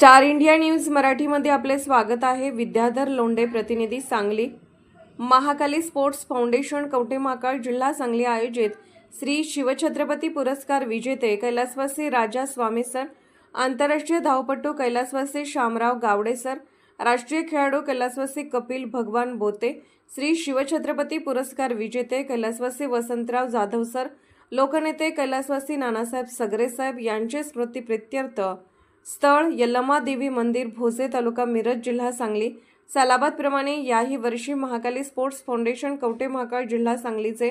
Star India news मराठीमध्ये आपले स्वागत आहे। विद्याधर लोंढे, प्रतिनिधी सांगली। महाकाली स्पोर्ट्स फाउंडेशन कवठेमहांकाळ जिल्हा सांगली आयोजित श्री शिवछत्रपती पुरस्कार विजेते कैलासवासी राजा स्वामी सर, आंतरराष्ट्रीय धावपटू कैलासवासी शामराव गावडे सर, राष्ट्रीय खेळाडू कैलासवासी कपिल भगवान बोते, श्री शिवछत्रपती पुरस्कार विजेते कैलासवासी वसंतराव जाधव सर, लोकनेते कैलासवासी नानासाहेब सगरे साहेब यांचे स्मृतिप्रित्यर्थ स्थळ यल्लमा देवी मंदिर, भोसे, तालुका मिरज, जिल्हा सांगली। सालाबाद प्रमाणे याही वर्षी महाकाली स्पोर्ट्स फाउंडेशन कवठेमहांकाळ जिल्हा सांगलीचे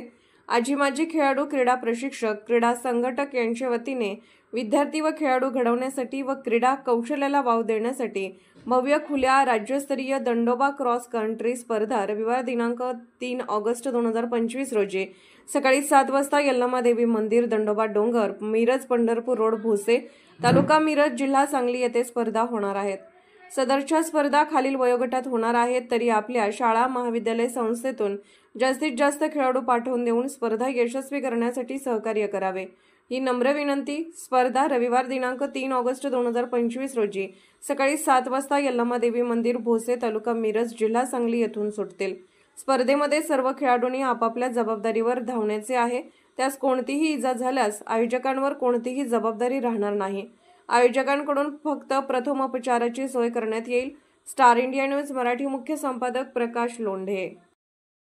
आजी माजी खेळाडू, क्रीडा प्रशिक्षक, क्रीडा संघटक यांच्या वतीने विद्यार्थी व खेळाडू घडवण्यासाठी व क्रीडा कौशल्याला वाव देण्यासाठी भव्य खुल्या राज्यस्तरीय दंडोबा क्रॉस कंट्री स्पर्धा रविवार दिनांक 3 ऑगस्ट 2025 रोजी सकाळी 7 वाजता यल्लमा देवी मंदिर, दंडोबा डोंगर, मिरज पंढरपूर रोड, भोसे, तालुका मिरज, जिल्हा सांगली येथे स्पर्धा होणार आहेत। सदरच्या स्पर्धा खालील वयोगटात होणार आहेत, तरी आपल्या शाळा महाविद्यालय संस्थेतून जास्तीत जास्त खेळाडू पाठवून देऊन स्पर्धा यशस्वी करण्यासाठी सहकार्य करावे ही नम्र विनंती। स्पर्धा रविवार दिनांक 3 ऑगस्ट 2025 रोजी सकाळी 7 वाजता यल्लमा देवी मंदिर, भोसे, तालुका मिरज, जिल्हा सांगली येथून सुटतील। स्पर्धेमध्ये सर्व खेळाडूंनी आपापल्या जबाबदारीवर धावण्याचे आहे। त्यास कोणतीही इजा झाल्यास आयोजकांवर कोणतीही जबाबदारी राहणार नाही। आयोजकांकडून फक्त प्रथमोपचाराची सोय करण्यात येईल। स्टार इंडिया न्यूज मराठी मुख्य संपादक प्रकाश लोंढे।